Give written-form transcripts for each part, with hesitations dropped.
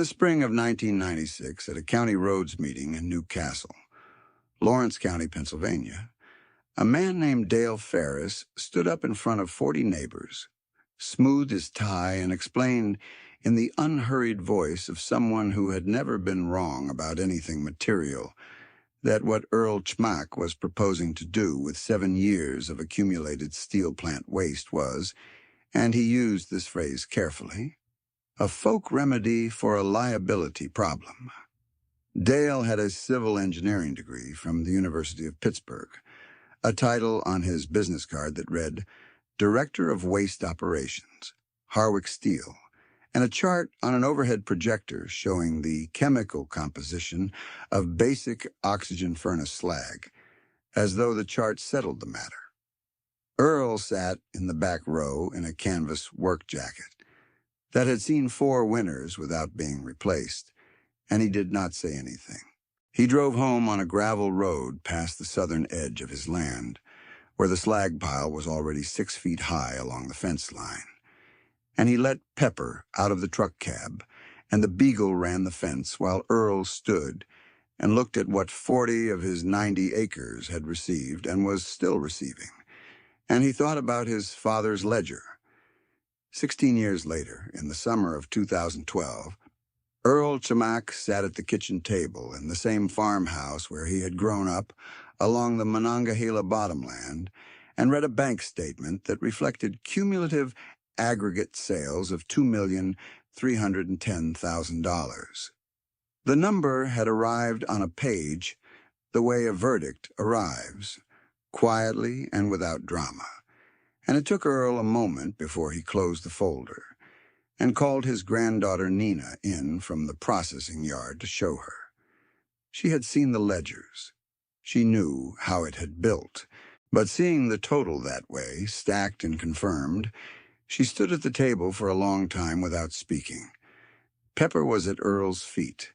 the spring of 1996, at a county roads meeting in New Castle, Lawrence County, Pennsylvania, a man named Dale Ferris stood up in front of 40 neighbors, smoothed his tie, and explained in the unhurried voice of someone who had never been wrong about anything material that what Earl Chmack was proposing to do with 7 years of accumulated steel plant waste was, and he used this phrase carefully, a folk remedy for a liability problem. Dale had a civil engineering degree from the University of Pittsburgh, a title on his business card that read, Director of Waste Operations, Harwick Steel, and a chart on an overhead projector showing the chemical composition of basic oxygen furnace slag, as though the chart settled the matter. Earl sat in the back row in a canvas work jacket that had seen 4 winters without being replaced, and he did not say anything. He drove home on a gravel road past the southern edge of his land, where the slag pile was already 6 feet high along the fence line. And he let Pepper out of the truck cab, and the beagle ran the fence while Earl stood and looked at what 40 of his 90 acres had received and was still receiving. And he thought about his father's ledger. 16 years later, in the summer of 2012, Earl Chmack sat at the kitchen table in the same farmhouse where he had grown up along the Monongahela bottomland and read a bank statement that reflected cumulative aggregate sales of $2,310,000. The number had arrived on a page the way a verdict arrives, quietly and without drama, and it took Earl a moment before he closed the folder and called his granddaughter Nina in from the processing yard to show her. She had seen the ledgers. She knew how it had built, but seeing the total that way, stacked and confirmed, she stood at the table for a long time without speaking. Pepper was at Earl's feet.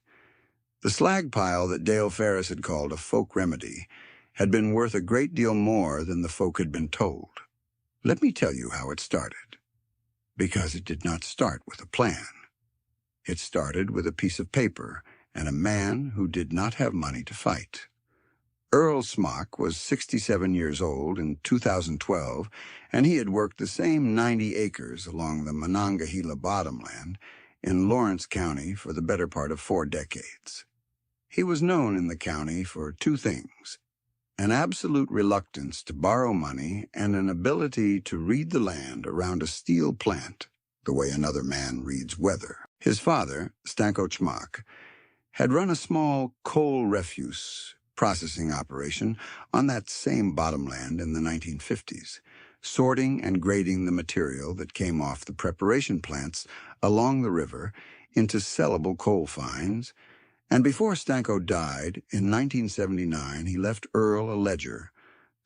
The slag pile that Dale Ferris had called a folk remedy had been worth a great deal more than the folk had been told. Let me tell you how it started. Because it did not start with a plan. It started with a piece of paper and a man who did not have money to fight. Earl Smock was 67 years old in 2012, and he had worked the same 90 acres along the Monongahela bottomland in Lawrence County for the better part of 4 decades. He was known in the county for 2 things: an absolute reluctance to borrow money and an ability to read the land around a steel plant the way another man reads weather. His father, Stanko Chmack, had run a small coal refuse processing operation on that same bottomland in the 1950s, sorting and grading the material that came off the preparation plants along the river into sellable coal fines. And before Stanko died, in 1979, he left Earl a ledger,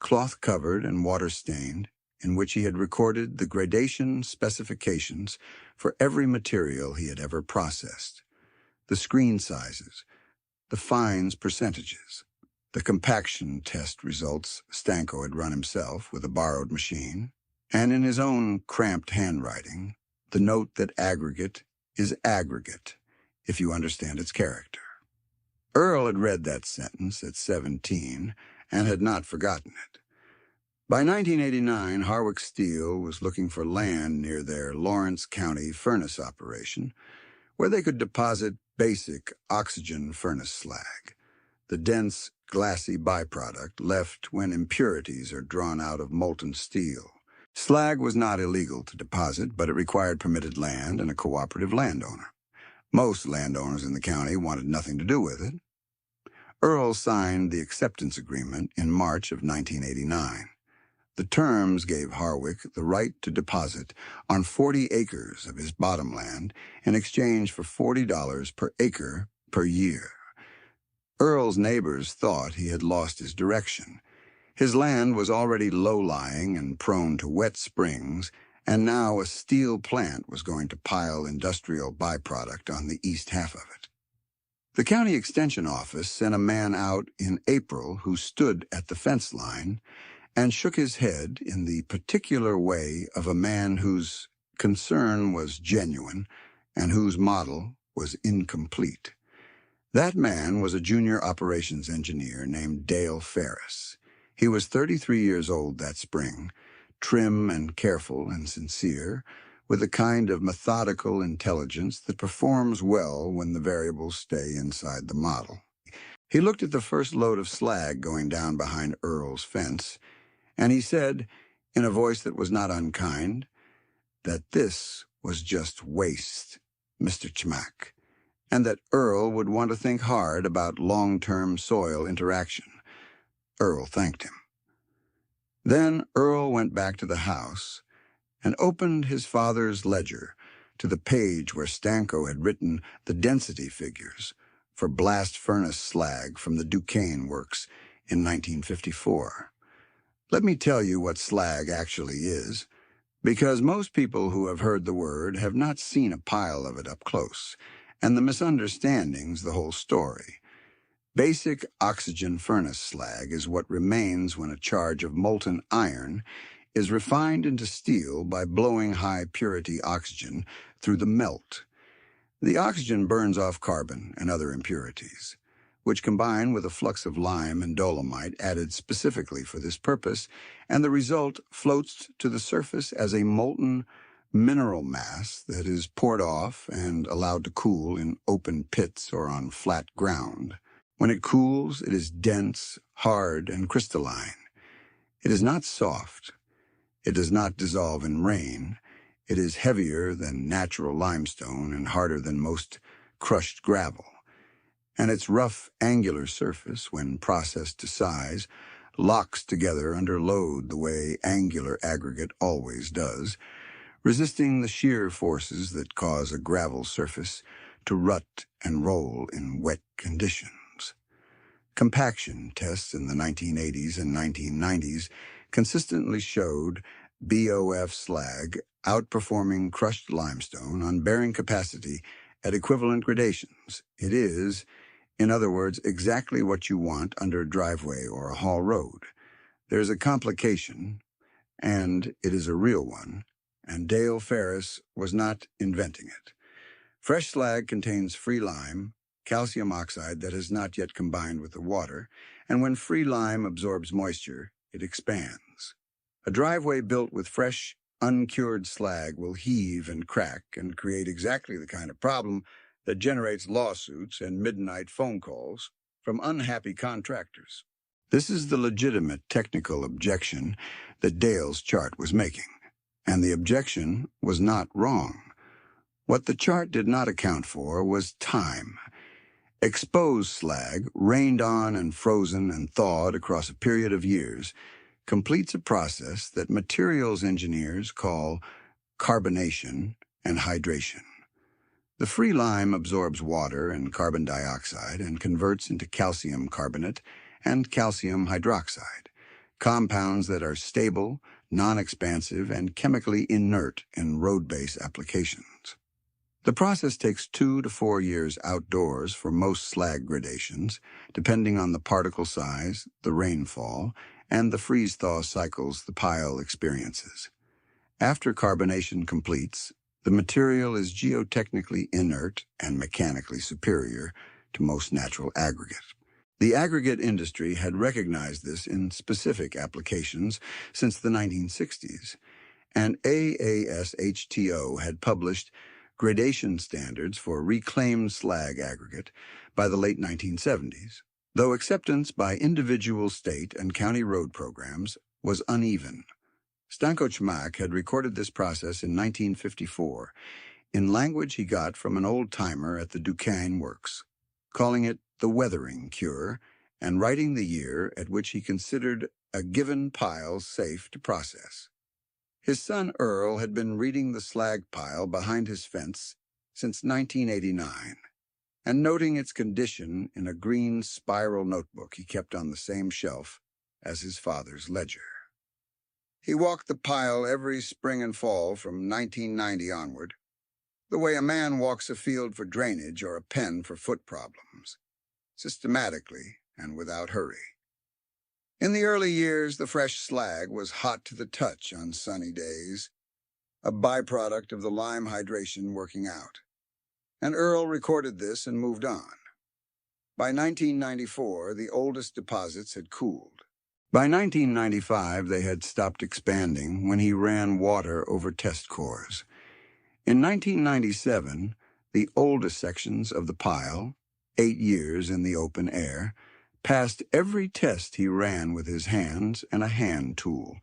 cloth-covered and water-stained, in which he had recorded the gradation specifications for every material he had ever processed, the screen sizes, the fines percentages, the compaction test results Stanko had run himself with a borrowed machine, and in his own cramped handwriting, the note that aggregate is aggregate, if you understand its character. Earl had read that sentence at 17 and had not forgotten it. By 1989, Harwick Steel was looking for land near their Lawrence County furnace operation where they could deposit basic oxygen furnace slag, the dense, glassy byproduct left when impurities are drawn out of molten steel. Slag was not illegal to deposit, but it required permitted land and a cooperative landowner. Most landowners in the county wanted nothing to do with it. Earl signed the acceptance agreement in March of 1989. The terms gave Harwick the right to deposit on 40 acres of his bottomland in exchange for $40 per acre per year. Earl's neighbors thought he had lost his direction. His land was already low-lying and prone to wet springs, and now a steel plant was going to pile industrial byproduct on the east half of it. The county extension office sent a man out in April who stood at the fence line and shook his head in the particular way of a man whose concern was genuine and whose model was incomplete. That man was a junior operations engineer named Dale Ferris. He was 33 years old that spring, trim and careful and sincere, with a kind of methodical intelligence that performs well when the variables stay inside the model. He looked at the first load of slag going down behind Earl's fence, and he said, in a voice that was not unkind, that this was just waste, Mr. Chmack, and that Earl would want to think hard about long-term soil interaction. Earl thanked him. Then Earl went back to the house and opened his father's ledger to the page where Stanko had written the density figures for blast furnace slag from the Duquesne works in 1954. Let me tell you what slag actually is, because most people who have heard the word have not seen a pile of it up close, and the misunderstanding's the whole story. Basic oxygen furnace slag is what remains when a charge of molten iron is refined into steel by blowing high-purity oxygen through the melt. The oxygen burns off carbon and other impurities, which combine with a flux of lime and dolomite added specifically for this purpose, and the result floats to the surface as a molten mineral mass that is poured off and allowed to cool in open pits or on flat ground. When it cools, it is dense, hard, and crystalline. It is not soft. It does not dissolve in rain. It is heavier than natural limestone and harder than most crushed gravel. And its rough, angular surface, when processed to size, locks together under load the way angular aggregate always does, resisting the shear forces that cause a gravel surface to rut and roll in wet conditions. Compaction tests in the 1980s and 1990s consistently showed BOF slag outperforming crushed limestone on bearing capacity at equivalent gradations. It is, in other words, exactly what you want under a driveway or a haul road. There's a complication, and it is a real one, and Dale Ferris was not inventing it. Fresh slag contains free lime, calcium oxide that has not yet combined with the water, and when free lime absorbs moisture, it expands. A driveway built with fresh, uncured slag will heave and crack and create exactly the kind of problem that generates lawsuits and midnight phone calls from unhappy contractors. This is the legitimate technical objection that Dale's chart was making, and the objection was not wrong. What the chart did not account for was time. Exposed slag, rained on and frozen and thawed across a period of years, completes a process that materials engineers call carbonation and hydration. The free lime absorbs water and carbon dioxide and converts into calcium carbonate and calcium hydroxide, compounds that are stable, non-expansive, and chemically inert in road-based applications. The process takes 2 to 4 years outdoors for most slag gradations, depending on the particle size, the rainfall, and the freeze-thaw cycles the pile experiences. After carbonation completes, the material is geotechnically inert and mechanically superior to most natural aggregate. The aggregate industry had recognized this in specific applications since the 1960s, and AASHTO had published gradation standards for reclaimed slag aggregate by the late 1970s, though acceptance by individual state and county road programs was uneven. Stanko Chmack had recorded this process in 1954 in language he got from an old-timer at the Duquesne works, calling it the weathering cure and writing the year at which he considered a given pile safe to process. His son Earl had been reading the slag pile behind his fence since 1989 and noting its condition in a green spiral notebook he kept on the same shelf as his father's ledger. He walked the pile every spring and fall from 1990 onward, the way a man walks a field for drainage or a pen for foot problems, systematically and without hurry. In the early years, the fresh slag was hot to the touch on sunny days, a byproduct of the lime hydration working out. And Earl recorded this and moved on. By 1994, the oldest deposits had cooled. By 1995, they had stopped expanding when he ran water over test cores. In 1997, the oldest sections of the pile, 8 years in the open air, passed every test he ran with his hands and a hand tool.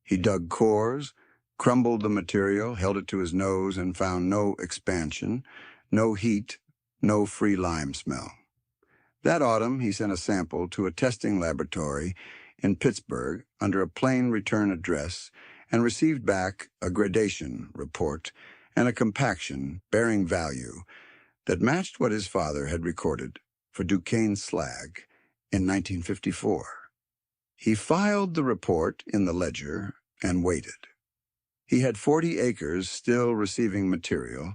He dug cores, crumbled the material, held it to his nose, and found no expansion, no heat, no free lime smell. That autumn, he sent a sample to a testing laboratory in Pittsburgh under a plain return address and received back a gradation report and a compaction bearing value that matched what his father had recorded for Duquesne Slag in 1954. He filed the report in the ledger and waited. He had 40 acres still receiving material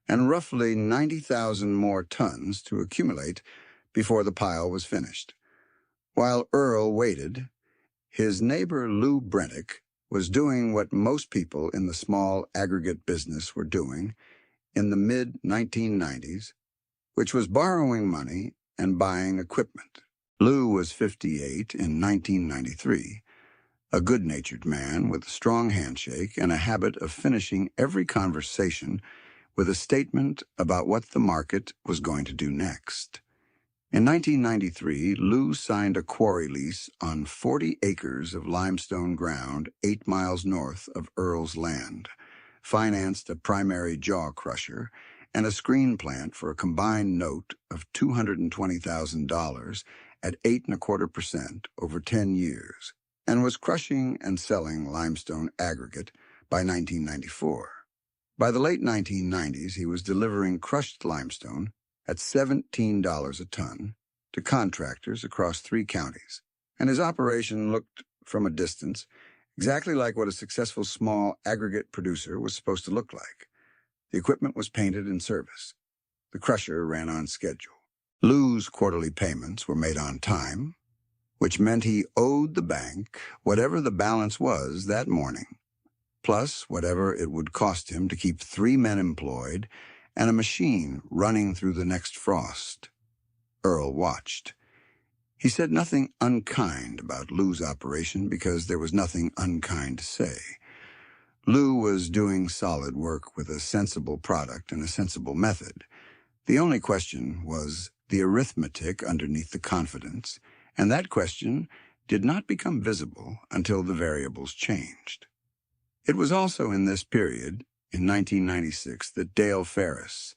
and roughly 90,000 more tons to accumulate before the pile was finished. While Earl waited, his neighbor Lou Brennick was doing what most people in the small aggregate business were doing in the mid-1990s, which was borrowing money and buying equipment. Lou was 58 in 1993, a good-natured man with a strong handshake and a habit of finishing every conversation with a statement about what the market was going to do next. In 1993, Lou signed a quarry lease on 40 acres of limestone ground 8 miles north of Earl's land, financed a primary jaw crusher, and a screen plant for a combined note of $220,000 at 8.25% over 10 years, and was crushing and selling limestone aggregate by 1994. By the late 1990s, he was delivering crushed limestone at $17 a ton to contractors across 3 counties, and his operation looked, from a distance, exactly like what a successful small aggregate producer was supposed to look like. The equipment was painted in service. The crusher ran on schedule. Lou's quarterly payments were made on time, which meant he owed the bank whatever the balance was that morning, plus whatever it would cost him to keep 3 men employed and a machine running through the next frost. Earl watched. He said nothing unkind about Lou's operation because there was nothing unkind to say. Lou was doing solid work with a sensible product and a sensible method. The only question was the arithmetic underneath the confidence, and that question did not become visible until the variables changed. It was also in this period, in 1996, that Dale Ferris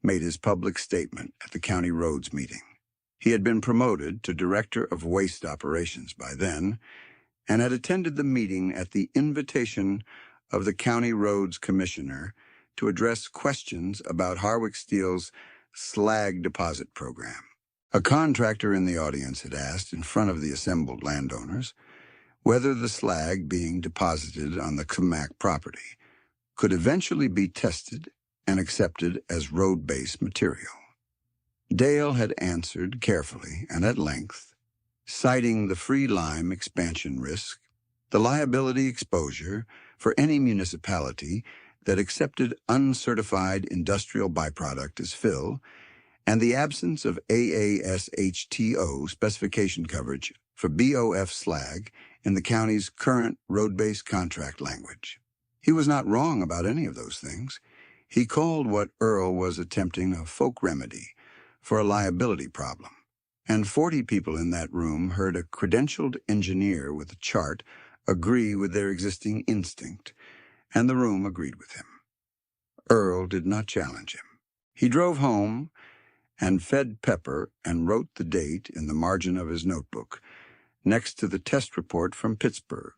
made his public statement at the county roads meeting. He had been promoted to Director of Waste Operations by then, and had attended the meeting at the invitation of the County Roads Commissioner to address questions about Harwick Steel's slag deposit program. A contractor in the audience had asked, in front of the assembled landowners, whether the slag being deposited on the Comac property could eventually be tested and accepted as road-based material. Dale had answered carefully and at length, citing the free lime expansion risk, the liability exposure for any municipality that accepted uncertified industrial byproduct as fill, and the absence of AASHTO specification coverage for BOF slag in the county's current road-based contract language. He was not wrong about any of those things. He called what Earl was attempting a folk remedy for a liability problem, and 40 people in that room heard a credentialed engineer with a chart agree with their existing instinct, and the room agreed with him. Earl did not challenge him. He drove home and fed Pepper and wrote the date in the margin of his notebook, next to the test report from Pittsburgh,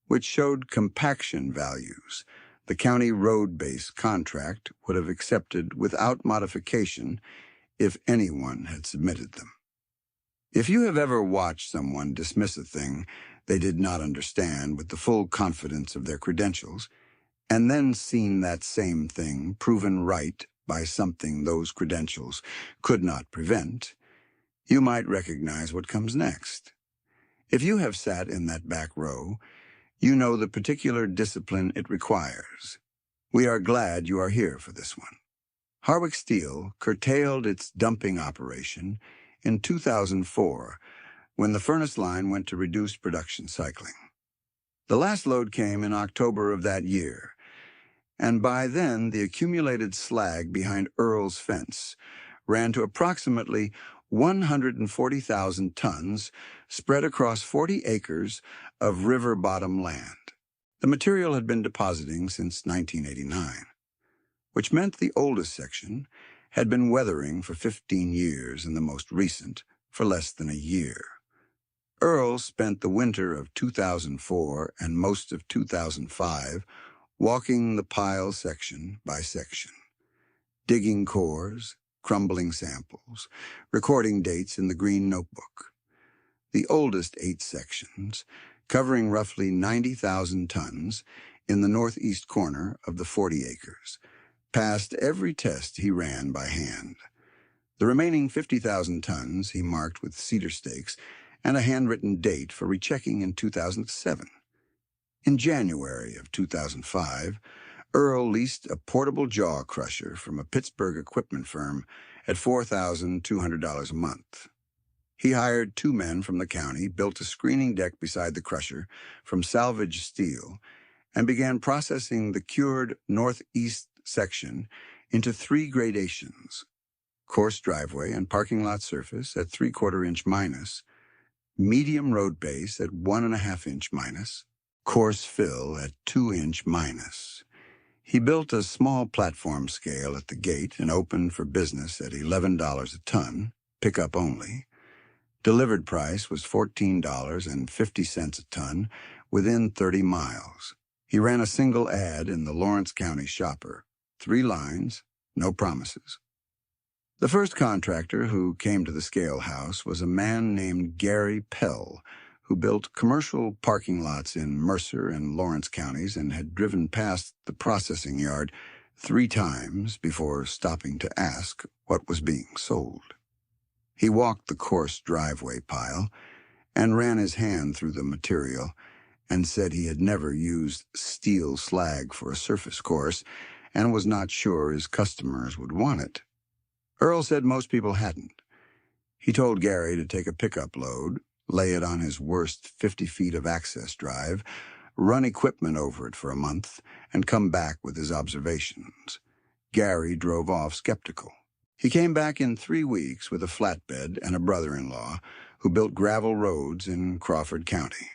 which showed compaction values the county road-based contract would have accepted without modification if anyone had submitted them. If you have ever watched someone dismiss a thing they did not understand with the full confidence of their credentials, and then seen that same thing proven right by something those credentials could not prevent, you might recognize what comes next. If you have sat in that back row, you know the particular discipline it requires. We are glad you are here for this one. Harwick Steel curtailed its dumping operation in 2004 when the furnace line went to reduced production cycling. The last load came in October of that year, and by then the accumulated slag behind Earl's fence ran to approximately 140,000 tons spread across 40 acres of river bottom land. The material had been depositing since 1989, which meant the oldest section had been weathering for 15 years and the most recent for less than a year. Earl spent the winter of 2004 and most of 2005 walking the pile section by section, digging cores, crumbling samples, recording dates in the green notebook. The oldest 8 sections, covering roughly 90,000 tons in the northeast corner of the 40 acres, passed every test he ran by hand. The remaining 50,000 tons he marked with cedar stakes and a handwritten date for rechecking in 2007. In January of 2005, Earl leased a portable jaw crusher from a Pittsburgh equipment firm at $4,200 a month. He hired 2 men from the county, built a screening deck beside the crusher from salvaged steel, and began processing the cured northeast section into 3 gradations: coarse driveway and parking lot surface at 3/4 inch minus, medium road base at 1.5 inch minus, coarse fill at 2 inch minus. He built a small platform scale at the gate and opened for business at $11 a ton, pickup only. Delivered price was $14.50 a ton within 30 miles. He ran a single ad in the Lawrence County Shopper, 3 lines, no promises. The first contractor who came to the scale house was a man named Gary Pell, who built commercial parking lots in Mercer and Lawrence counties and had driven past the processing yard 3 times before stopping to ask what was being sold. He walked the coarse driveway pile and ran his hand through the material and said he had never used steel slag for a surface course and was not sure his customers would want it. Earl said most people hadn't. He told Gary to take a pickup load, lay it on his worst 50 feet of access drive, run equipment over it for a month, and come back with his observations. Gary drove off skeptical. He came back in 3 weeks with a flatbed and a brother-in-law who built gravel roads in Crawford County.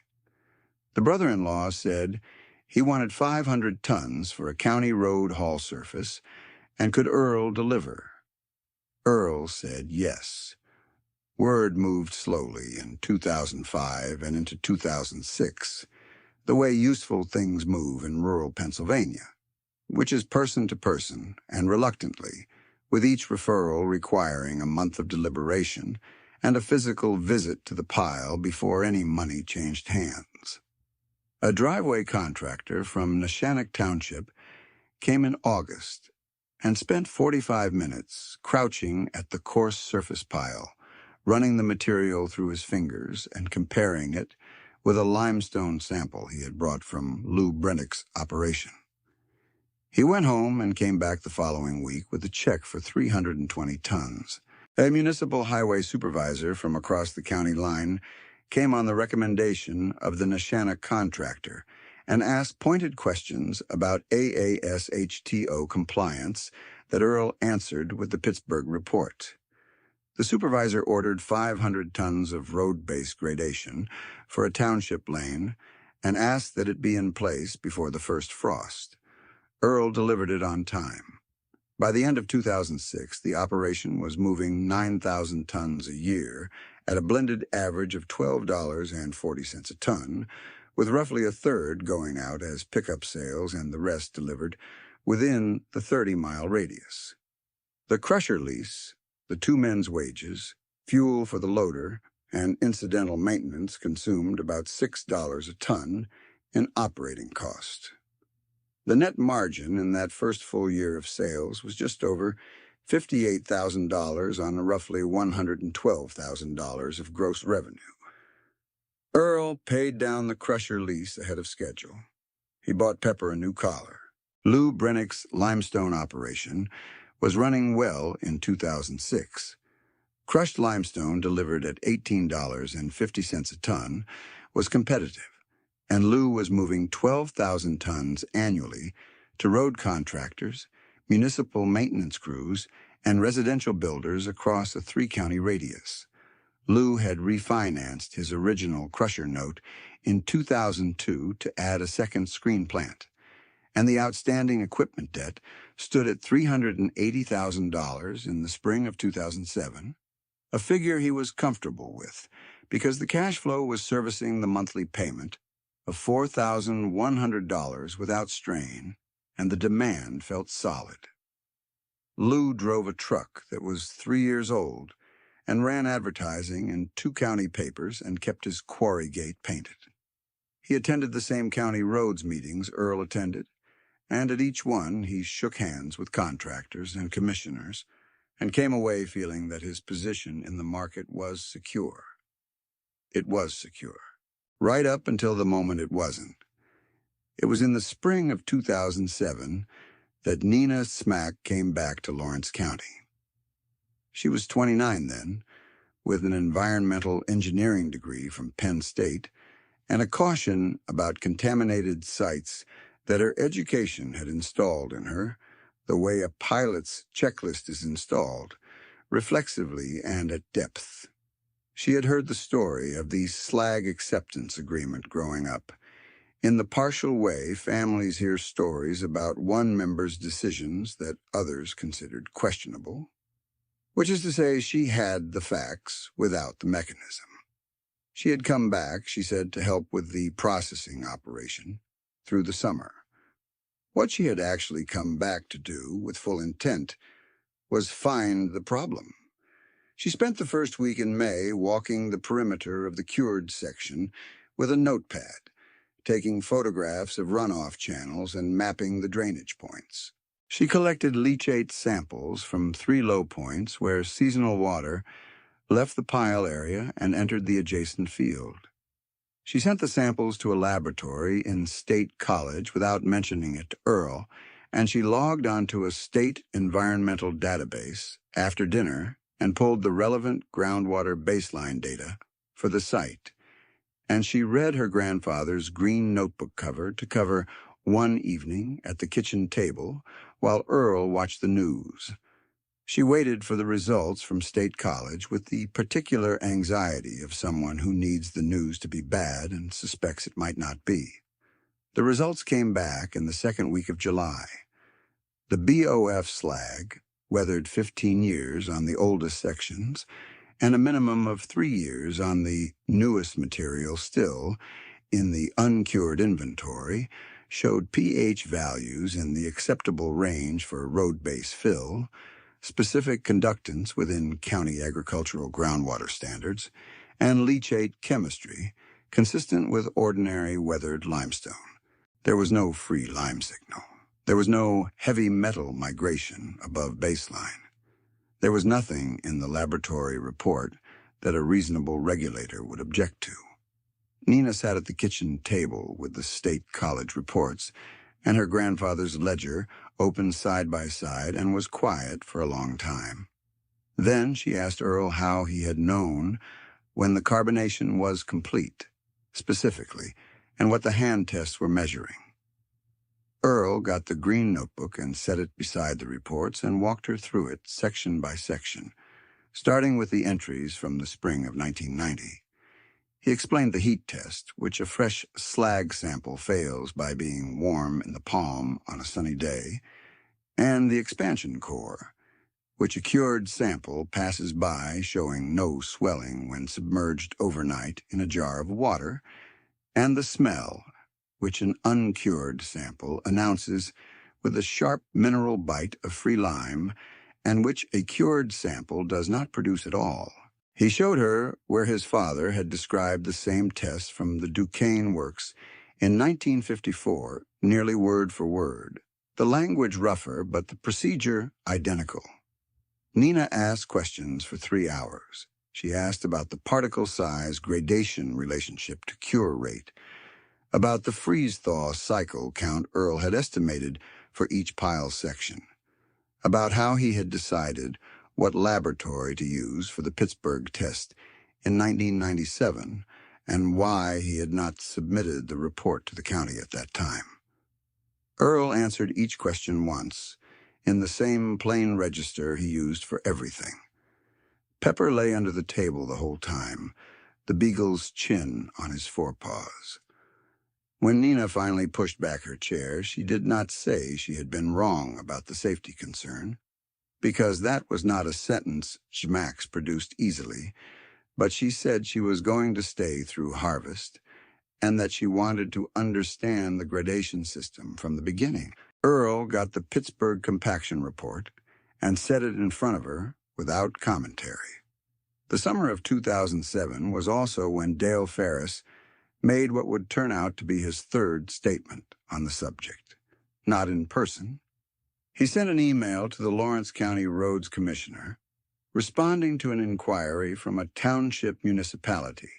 The brother-in-law said he wanted 500 tons for a county road haul surface, and could Earl deliver? Earl said yes. Word moved slowly in 2005 and into 2006, the way useful things move in rural Pennsylvania, which is person to person and reluctantly, with each referral requiring a month of deliberation and a physical visit to the pile before any money changed hands. A driveway contractor from Neshannock Township came in August and spent 45 minutes crouching at the coarse surface pile, running the material through his fingers and comparing it with a limestone sample he had brought from Lou Brennick's operation. He went home and came back the following week with a check for 320 tons. A municipal highway supervisor from across the county line came on the recommendation of the Neshannock contractor and asked pointed questions about AASHTO compliance that Earl answered with the Pittsburgh report. The supervisor ordered 500 tons of road base gradation for a township lane and asked that it be in place before the first frost. Earl delivered it on time. By the end of 2006, the operation was moving 9,000 tons a year at a blended average of $12.40 a ton, with roughly a third going out as pickup sales and the rest delivered within the 30-mile radius. The crusher lease, the 2 men's wages, fuel for the loader, and incidental maintenance consumed about $6 a ton in operating cost. The net margin in that first full year of sales was just over $58,000 on roughly $112,000 of gross revenue. Earl paid down the crusher lease ahead of schedule. He bought Pepper a new collar. Lou Brennick's limestone operation was running well in 2006. Crushed limestone delivered at $18.50 a ton was competitive, and Lou was moving 12,000 tons annually to road contractors, municipal maintenance crews, and residential builders across a 3-county radius. Lou had refinanced his original crusher note in 2002 to add a second screen plant, and the outstanding equipment debt stood at $380,000 in the spring of 2007, a figure he was comfortable with because the cash flow was servicing the monthly payment of $4,100 without strain, and the demand felt solid. Lou drove a truck that was 3 years old and ran advertising in 2 county papers and kept his quarry gate painted. He attended the same county roads meetings Earl attended, and at each one he shook hands with contractors and commissioners and came away feeling that his position in the market was secure. It was secure, right up until the moment it wasn't. It was in the spring of 2007 that Nina Smack came back to Lawrence County. She was 29 then, with an environmental engineering degree from Penn State and a caution about contaminated sites that her education had installed in her, the way a pilot's checklist is installed, reflexively and at depth. She had heard the story of the Slag acceptance agreement growing up. In the partial way families hear stories about one member's decisions that others considered questionable, which is to say she had the facts without the mechanism. She had come back, she said, to help with the processing operation through the summer. What she had actually come back to do, with full intent, was find the problem. She spent the first week in May walking the perimeter of the cured section with a notepad, taking photographs of runoff channels and mapping the drainage points. She collected leachate samples from 3 low points where seasonal water left the pile area and entered the adjacent field. She sent the samples to a laboratory in State College without mentioning it to Earl, and she logged onto a state environmental database after dinner and pulled the relevant groundwater baseline data for the site. And she read her grandfather's green notebook cover to cover one evening at the kitchen table while Earl watched the news. She waited for the results from State College with the particular anxiety of someone who needs the news to be bad and suspects it might not be. The results came back in the second week of July. The BOF slag weathered 15 years on the oldest sections and a minimum of 3 years on the newest material still in the uncured inventory, showed pH values in the acceptable range for road base fill, specific conductance within county agricultural groundwater standards, and leachate chemistry consistent with ordinary weathered limestone. There was no free lime signal. There was no heavy metal migration above baseline. There was nothing in the laboratory report that a reasonable regulator would object to. Nina sat at the kitchen table with the State College reports and her grandfather's ledger opened side by side and was quiet for a long time. Then she asked Earl how he had known when the carbonation was complete, specifically, and what the hand tests were measuring. Earl got the green notebook and set it beside the reports and walked her through it section by section, starting with the entries from the spring of 1990. He explained the heat test, which a fresh slag sample fails by being warm in the palm on a sunny day, and the expansion core, which a cured sample passes by showing no swelling when submerged overnight in a jar of water, and the smell, which an uncured sample announces with a sharp mineral bite of free lime, and which a cured sample does not produce at all. He showed her where his father had described the same test from the Duquesne works in 1954, nearly word for word. The language rougher, but the procedure identical. Nina asked questions for 3 hours. She asked about the particle size gradation relationship to cure rate, about the freeze-thaw cycle count Earl had estimated for each pile section, about how he had decided what laboratory to use for the Pittsburgh test in 1997 and why he had not submitted the report to the county at that time. Earl answered each question once, in the same plain register he used for everything. Pepper lay under the table the whole time, the beagle's chin on his forepaws. When Nina finally pushed back her chair, she did not say she had been wrong about the safety concern, because that was not a sentence Schmax produced easily, but she said she was going to stay through harvest and that she wanted to understand the gradation system from the beginning. Earl got the Pittsburgh compaction report and set it in front of her without commentary. The summer of 2007 was also when Dale Ferris made what would turn out to be his third statement on the subject. Not in person. He sent an email to the Lawrence County Roads Commissioner, responding to an inquiry from a township municipality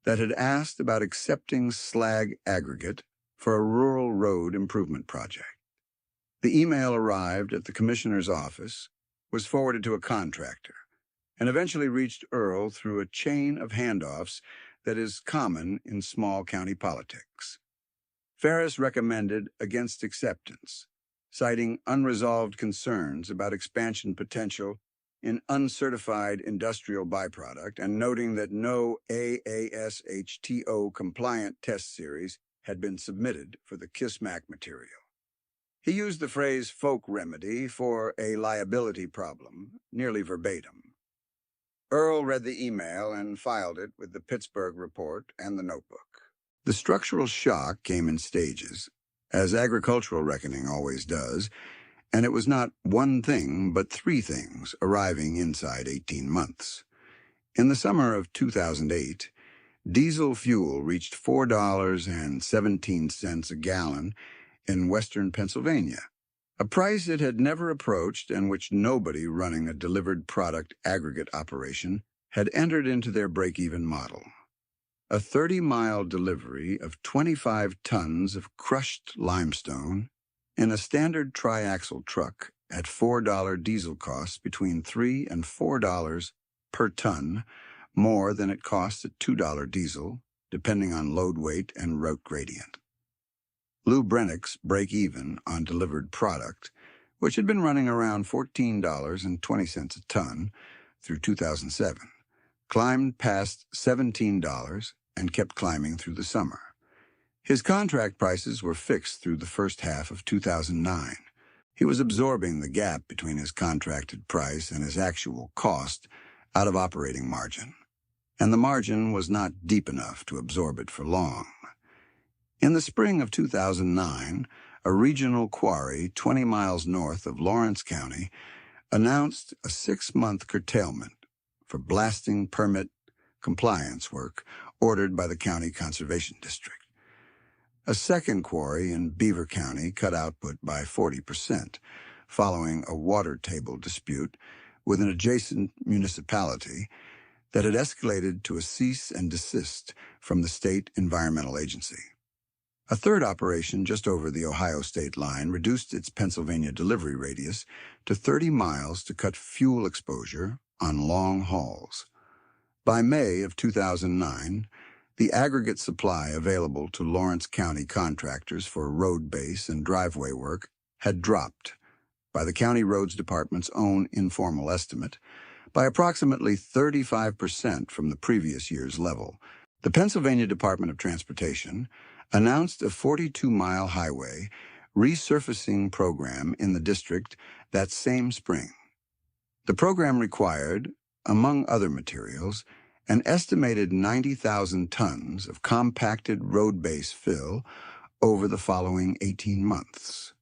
that had asked about accepting slag aggregate for a rural road improvement project. The email arrived at the commissioner's office, was forwarded to a contractor, and eventually reached Earl through a chain of handoffs that is common in small county politics. Ferris recommended against acceptance, citing unresolved concerns about expansion potential in uncertified industrial byproduct and noting that no AASHTO-compliant test series had been submitted for the Kismac material. He used the phrase folk remedy for a liability problem, nearly verbatim. Earl read the email and filed it with the Pittsburgh report and the notebook. The structural shock came in stages, as agricultural reckoning always does, and it was not one thing but three things arriving inside 18 months. In the summer of 2008, diesel fuel reached $4.17 a gallon in western Pennsylvania, a price it had never approached and which nobody running a delivered product aggregate operation had entered into their break-even model. A 30-mile delivery of 25 tons of crushed limestone in a standard triaxle truck at $4 diesel costs between $3 and $4 per ton, more than it costs at $2 diesel, depending on load weight and route gradient. Lou Brennick's break-even on delivered product, which had been running around $14.20 a ton through 2007, climbed past $17 and kept climbing through the summer. His contract prices were fixed through the first half of 2009. He was absorbing the gap between his contracted price and his actual cost out of operating margin, and the margin was not deep enough to absorb it for long. In the spring of 2009, a regional quarry 20 miles north of Lawrence County announced a 6-month curtailment for blasting permit compliance work ordered by the County Conservation District. A second quarry in Beaver County cut output by 40%, following a water table dispute with an adjacent municipality that had escalated to a cease and desist from the state environmental agency. A third operation just over the Ohio state line reduced its Pennsylvania delivery radius to 30 miles to cut fuel exposure on long hauls. By May of 2009, the aggregate supply available to Lawrence County contractors for road base and driveway work had dropped, by the County Roads Department's own informal estimate, by approximately 35% from the previous year's level. The Pennsylvania Department of Transportation announced a 42-mile highway resurfacing program in the district that same spring. The program required, among other materials, an estimated 90,000 tons of compacted road base fill over the following 18 months.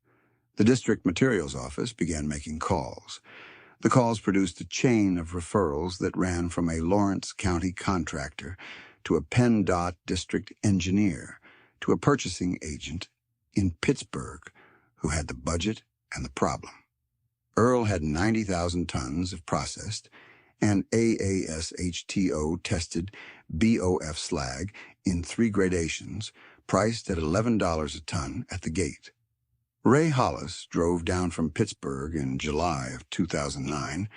The district materials office began making calls. The calls produced a chain of referrals that ran from a Lawrence County contractor to a PennDOT district engineer to a purchasing agent in Pittsburgh who had the budget and the problem. Earl had 90,000 tons of processed and AASHTO-tested BOF slag in 3 gradations, priced at $11 a ton at the gate. Ray Hollis drove down from Pittsburgh in July of 2009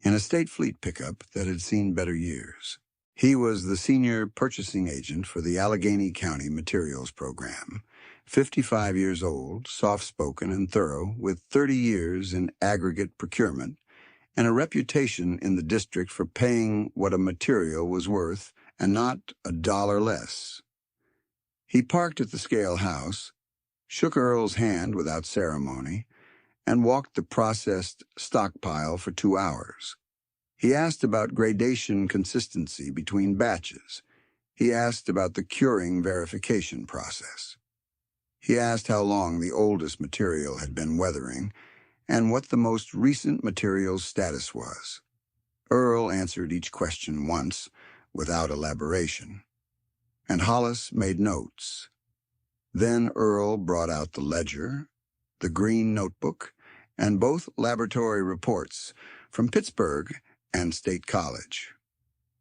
in a state fleet pickup that had seen better years. He was the senior purchasing agent for the Allegheny County Materials Program, 55 years old, soft-spoken and thorough, with 30 years in aggregate procurement, and a reputation in the district for paying what a material was worth and not a dollar less. He parked at the scale house, shook Earl's hand without ceremony, and walked the processed stockpile for 2 hours. He asked about gradation consistency between batches. He asked about the curing verification process. He asked how long the oldest material had been weathering and what the most recent material's status was. Earl answered each question once, without elaboration, and Hollis made notes. Then Earl brought out the ledger, the green notebook, and both laboratory reports from Pittsburgh and State College.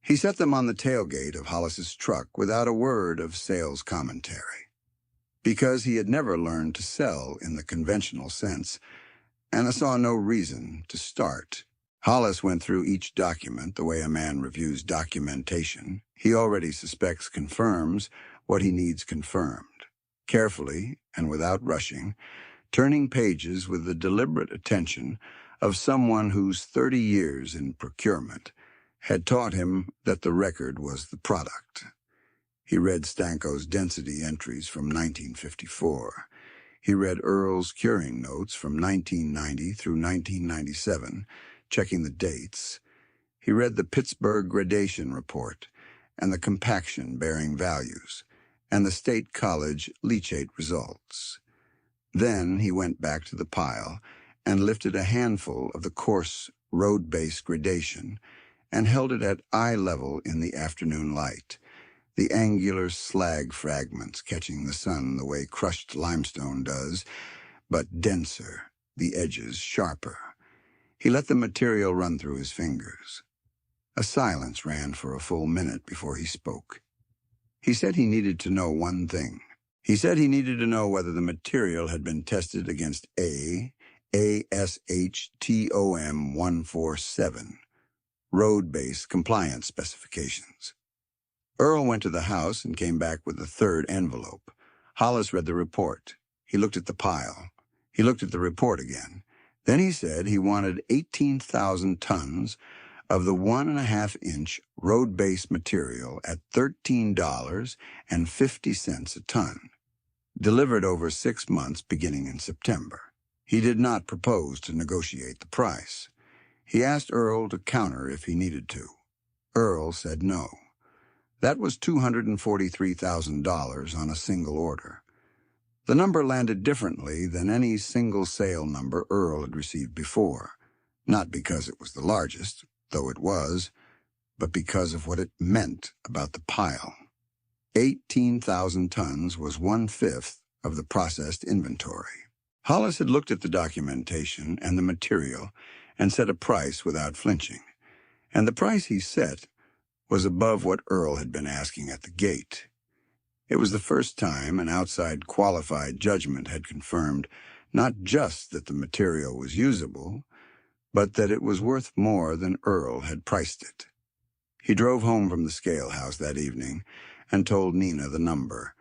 He set them on the tailgate of Hollis's truck without a word of sales commentary, because he had never learned to sell in the conventional sense, and I saw no reason to start. Hollis went through each document the way a man reviews documentation. He already suspects confirms what he needs confirmed, carefully and without rushing, turning pages with the deliberate attention of someone whose 30 years in procurement had taught him that the record was the product. He read Stanko's density entries from 1954. He read Earl's curing notes from 1990 through 1997, checking the dates. He read the Pittsburgh gradation report and the compaction bearing values, and the State College leachate results. Then he went back to the pile and lifted a handful of the coarse road-based gradation and held it at eye level in the afternoon light, the angular slag fragments catching the sun the way crushed limestone does, but denser, the edges sharper. He let the material run through his fingers. A silence ran for a full minute before he spoke. He said he needed to know one thing. He said he needed to know whether the material had been tested against ASHTOM 147, road-based compliance specifications. Earl went to the house and came back with a third envelope. Hollis read the report. He looked at the pile. He looked at the report again. Then he said he wanted 18,000 tons of the 1.5-inch road-based material at $13.50 a ton, delivered over 6 months beginning in September. He did not propose to negotiate the price. He asked Earl to counter if he needed to. Earl said no. That was $243,000 on a single order. The number landed differently than any single sale number Earl had received before, not because it was the largest, though it was, but because of what it meant about the pile. 18,000 tons was 1/5 of the processed inventory. Hollis had looked at the documentation and the material and set a price without flinching, and the price he set was above what Earl had been asking at the gate. It was the first time an outside qualified judgment had confirmed not just that the material was usable, but that it was worth more than Earl had priced it. He drove home from the scale house that evening and told Nina the number.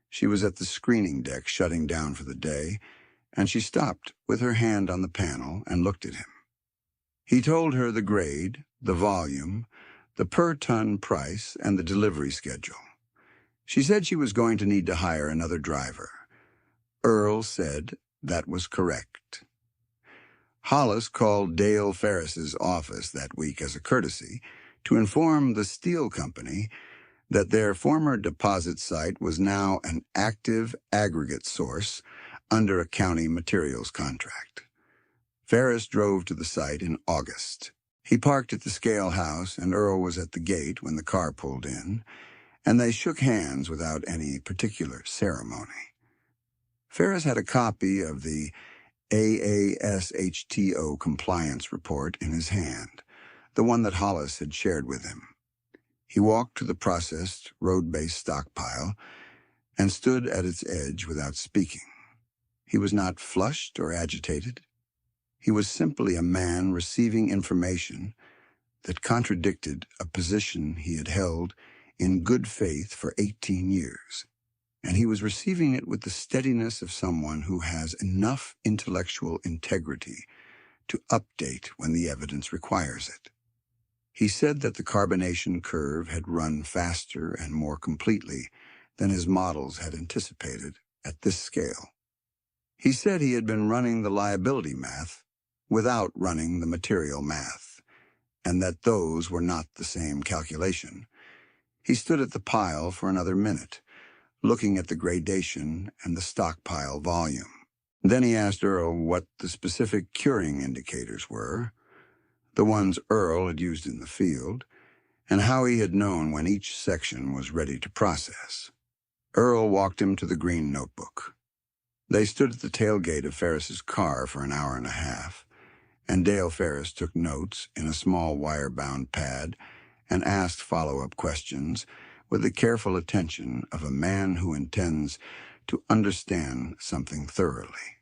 She was at the screening deck shutting down for the day, and she stopped with her hand on the panel and looked at him. He told her the grade, the volume, the per-ton price, and the delivery schedule. She said she was going to need to hire another driver. Earl said that was correct. Hollis called Dale Ferris's office that week as a courtesy to inform the steel company that their former deposit site was now an active aggregate source under a county materials contract. Ferris drove to the site in August. He parked at the scale house, and Earl was at the gate when the car pulled in, and they shook hands without any particular ceremony. Ferris had a copy of the AASHTO compliance report in his hand, the one that Hollis had shared with him. He walked to the processed, road-based stockpile and stood at its edge without speaking. He was not flushed or agitated. He was simply a man receiving information that contradicted a position he had held in good faith for 18 years. And he was receiving it with the steadiness of someone who has enough intellectual integrity to update when the evidence requires it. He said that the carbonation curve had run faster and more completely than his models had anticipated at this scale. He said he had been running the liability math without running the material math, and that those were not the same calculation. He stood at the pile for another minute, looking at the gradation and the stockpile volume. Then he asked Earl what the specific curing indicators were, the ones Earl had used in the field, and how he had known when each section was ready to process. Earl walked him to the green notebook. They stood at the tailgate of Ferris's car for an hour and a half, and Dale Ferris took notes in a small wire-bound pad and asked follow-up questions with the careful attention of a man who intends to understand something thoroughly.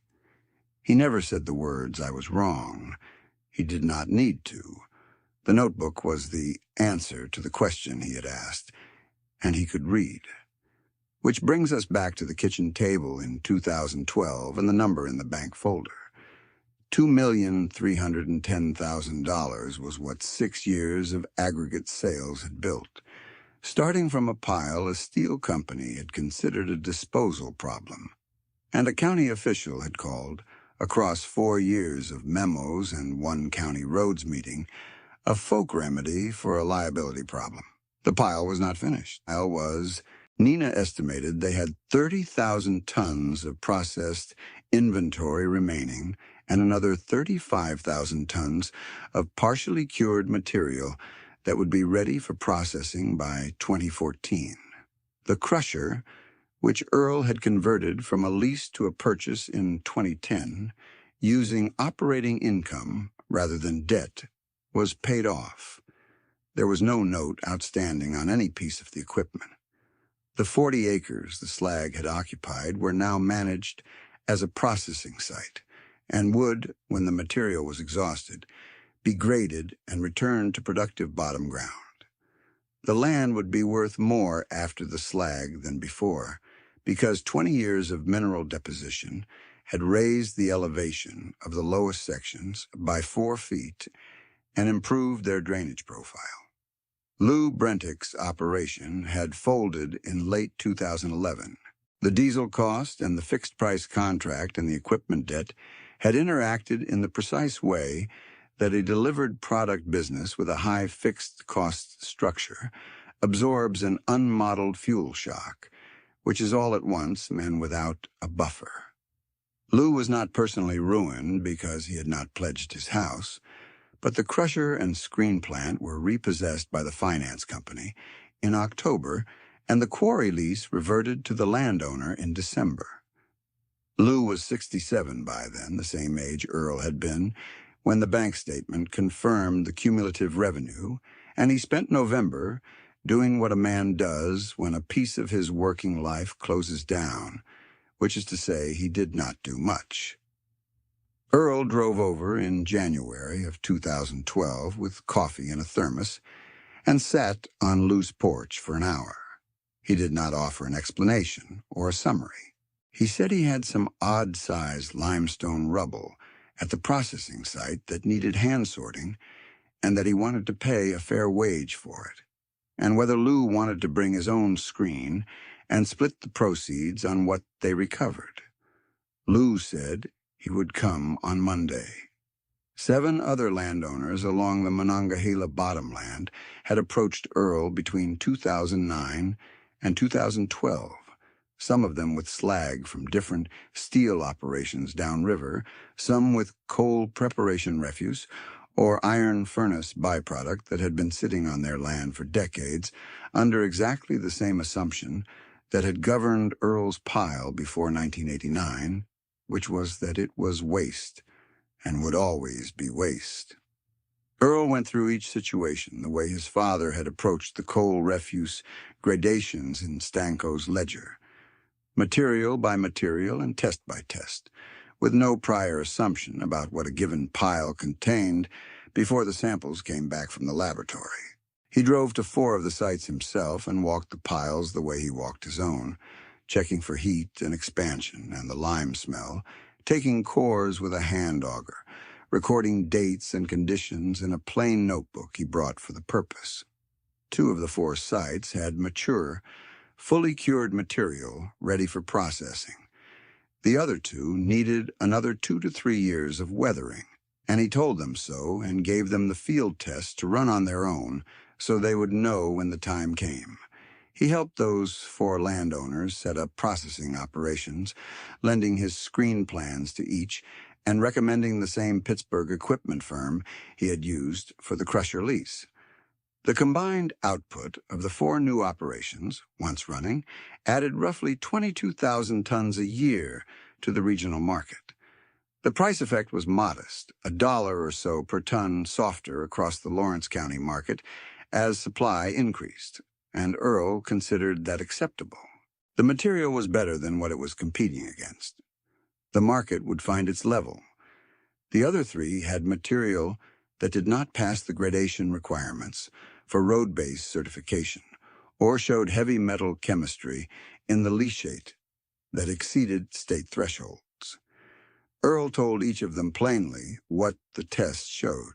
He never said the words, "I was wrong." He did not need to. The notebook was the answer to the question he had asked, and he could read. Which brings us back to the kitchen table in 2012 and the number in the bank folder. $2,310,000 was what 6 years of aggregate sales had built. Starting from a pile a steel company had considered a disposal problem, and a county official had called, across 4 years of memos and one county roads meeting, a folk remedy for a liability problem. The pile was not finished. Nina estimated they had 30,000 tons of processed inventory remaining and another 35,000 tons of partially cured material that would be ready for processing by 2014. The crusher, which Earl had converted from a lease to a purchase in 2010, using operating income rather than debt, was paid off. There was no note outstanding on any piece of the equipment. The 40 acres the Slag had occupied were now managed as a processing site, and would, when the material was exhausted, be graded and returned to productive bottom ground. The land would be worth more after the slag than before, because 20 years of mineral deposition had raised the elevation of the lowest sections by 4 feet and improved their drainage profile. Lou Brentick's operation had folded in late 2011. The diesel cost and the fixed-price contract and the equipment debt had interacted in the precise way that a delivered product business with a high fixed-cost structure absorbs an unmodeled fuel shock, which is all at once and without a buffer. Lou was not personally ruined because he had not pledged his house, but the crusher and screen plant were repossessed by the finance company in October, and the quarry lease reverted to the landowner in December. Lou was 67 by then, the same age Earl had been, when the bank statement confirmed the cumulative revenue, and he spent November doing what a man does when a piece of his working life closes down, which is to say he did not do much. Earl drove over in January of 2012 with coffee in a thermos and sat on Lou's porch for an hour. He did not offer an explanation or a summary. He said he had some odd-sized limestone rubble at the processing site that needed hand sorting and that he wanted to pay a fair wage for it, and whether Lou wanted to bring his own screen and split the proceeds on what they recovered. Lou said he would come on Monday. 7 other landowners along the Monongahela bottomland had approached Earl between 2009 and 2012, some of them with slag from different steel operations downriver, some with coal preparation refuse or iron furnace byproduct that had been sitting on their land for decades under exactly the same assumption that had governed Earl's pile before 1989, which was that it was waste and would always be waste. Earl went through each situation the way his father had approached the coal refuse gradations in Stanko's ledger. material by material and test by test, with no prior assumption about what a given pile contained before the samples came back from the laboratory. He drove to 4 of the sites himself and walked the piles the way he walked his own, checking for heat and expansion and the lime smell, taking cores with a hand auger, recording dates and conditions in a plain notebook he brought for the purpose. 2 of the 4 sites had mature, fully cured material ready for processing. The other 2 needed another 2 to 3 years of weathering, and he told them so and gave them the field tests to run on their own so they would know when the time came. He helped those 4 landowners set up processing operations, lending his screen plans to each and recommending the same Pittsburgh equipment firm he had used for the crusher lease. The combined output of the 4 new operations, once running, added roughly 22,000 tons a year to the regional market. The price effect was modest, $1 or so per ton softer across the Lawrence County market as supply increased, and Earl considered that acceptable. The material was better than what it was competing against. The market would find its level. The other 3 had material that did not pass the gradation requirements for road-based certification, or showed heavy metal chemistry in the leachate that exceeded state thresholds. Earl told each of them plainly what the tests showed.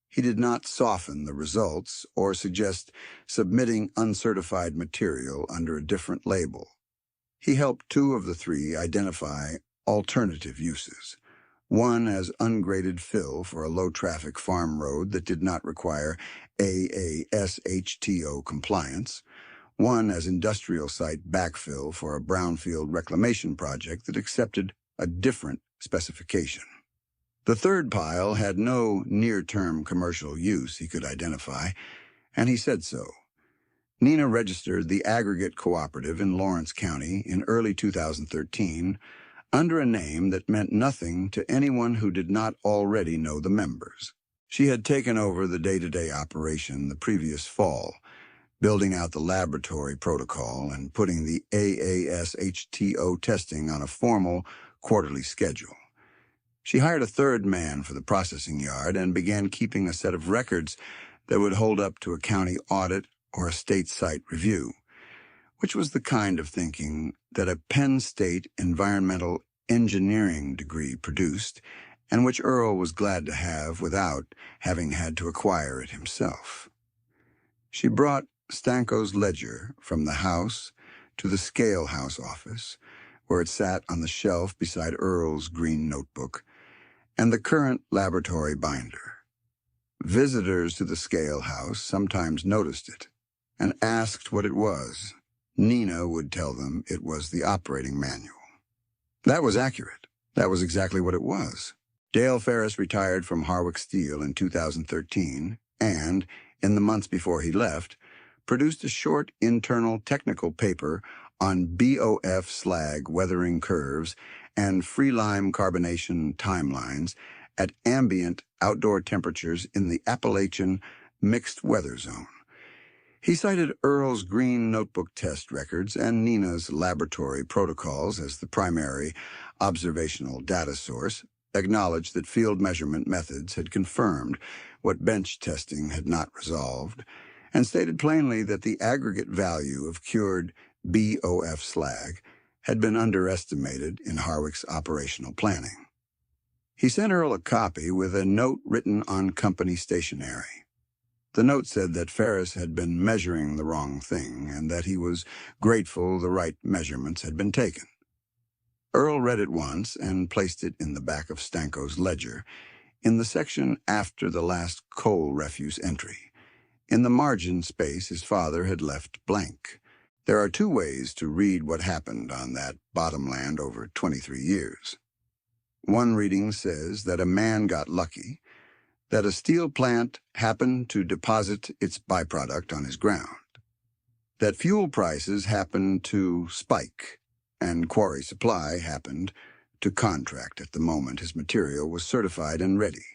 He did not soften the results or suggest submitting uncertified material under a different label. He helped 2 of the 3 identify alternative uses. One as ungraded fill for a low-traffic farm road that did not require AASHTO compliance, one as industrial site backfill for a brownfield reclamation project that accepted a different specification. The 3rd pile had no near-term commercial use he could identify, and he said so. Nina registered the aggregate cooperative in Lawrence County in early 2013 under a name that meant nothing to anyone who did not already know the members. She had taken over the day-to-day operation the previous fall, building out the laboratory protocol and putting the AASHTO testing on a formal quarterly schedule. She hired a 3rd man for the processing yard and began keeping a set of records that would hold up to a county audit or a state site review, which was the kind of thinking that a Penn State environmental engineering degree produced, and which Earl was glad to have without having had to acquire it himself. She brought Stanko's ledger from the house to the scale house office, where it sat on the shelf beside Earl's green notebook, and the current laboratory binder. Visitors to the scale house sometimes noticed it and asked what it was. Nina would tell them it was the operating manual. That was accurate. That was exactly what it was. Dale Ferris retired from Harwick Steel in 2013 and, in the months before he left, produced a short internal technical paper on BOF slag weathering curves and free lime carbonation timelines at ambient outdoor temperatures in the Appalachian mixed weather zone. He cited Earl's green notebook test records and Nina's laboratory protocols as the primary observational data source, acknowledged that field measurement methods had confirmed what bench testing had not resolved, and stated plainly that the aggregate value of cured BOF slag had been underestimated in Harwick's operational planning. He sent Earl a copy with a note written on company stationery. The note said that Ferris had been measuring the wrong thing and that he was grateful the right measurements had been taken. Earl read it once and placed it in the back of Stanko's ledger, in the section after the last coal refuse entry. In the margin space his father had left blank. There are 2 ways to read what happened on that bottomland over 23 years. One reading says that a man got lucky, that a steel plant happened to deposit its byproduct on his ground, that fuel prices happened to spike, and quarry supply happened to contract at the moment his material was certified and ready.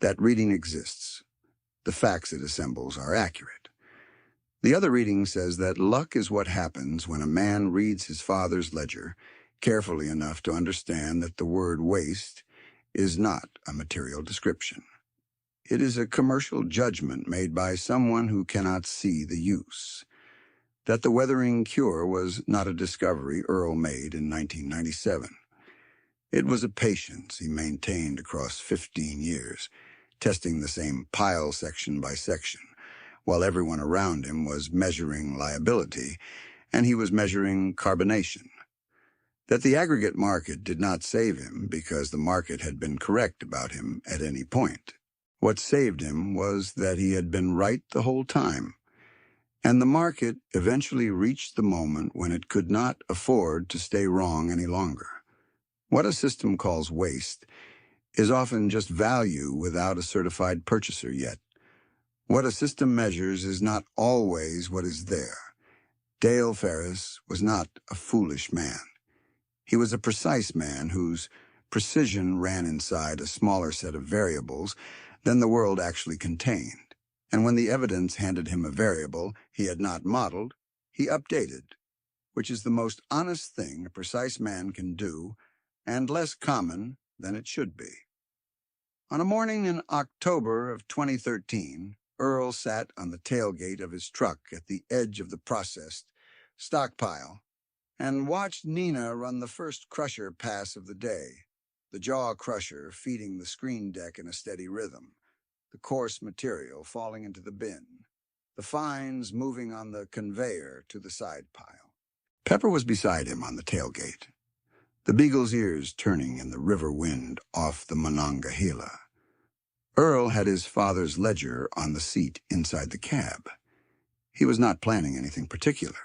That reading exists. The facts it assembles are accurate. The other reading says that luck is what happens when a man reads his father's ledger carefully enough to understand that the word waste is not a material description. It is a commercial judgment made by someone who cannot see the use. That the weathering cure was not a discovery Earl made in 1997. It was a patience he maintained across 15 years, testing the same pile section by section, while everyone around him was measuring liability, and he was measuring carbonation. That the aggregate market did not save him because the market had been correct about him at any point. What saved him was that he had been right the whole time, and the market eventually reached the moment when it could not afford to stay wrong any longer. What a system calls waste is often just value without a certified purchaser yet. What a system measures is not always what is there. Dale Ferris was not a foolish man. He was a precise man whose precision ran inside a smaller set of variables than the world actually contained. And when the evidence handed him a variable he had not modeled, he updated, which is the most honest thing a precise man can do, and less common than it should be. On a morning in October of 2013, Earl sat on the tailgate of his truck at the edge of the processed stockpile and watched Nina run the first crusher pass of the day, the jaw crusher feeding the screen deck in a steady rhythm, the coarse material falling into the bin, the fines moving on the conveyor to the side pile. Pepper was beside him on the tailgate, the beagle's ears turning in the river wind off the Monongahela. Earl had his father's ledger on the seat inside the cab. He was not planning anything particular.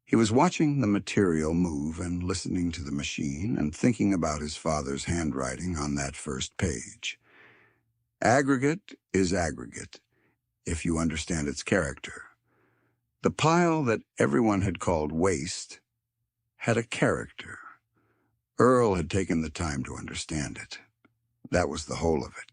He was watching the material move and listening to the machine and thinking about his father's handwriting on that first page. Aggregate is aggregate, if you understand its character. The pile that everyone had called waste had a character. Earl had taken the time to understand it. That was the whole of it.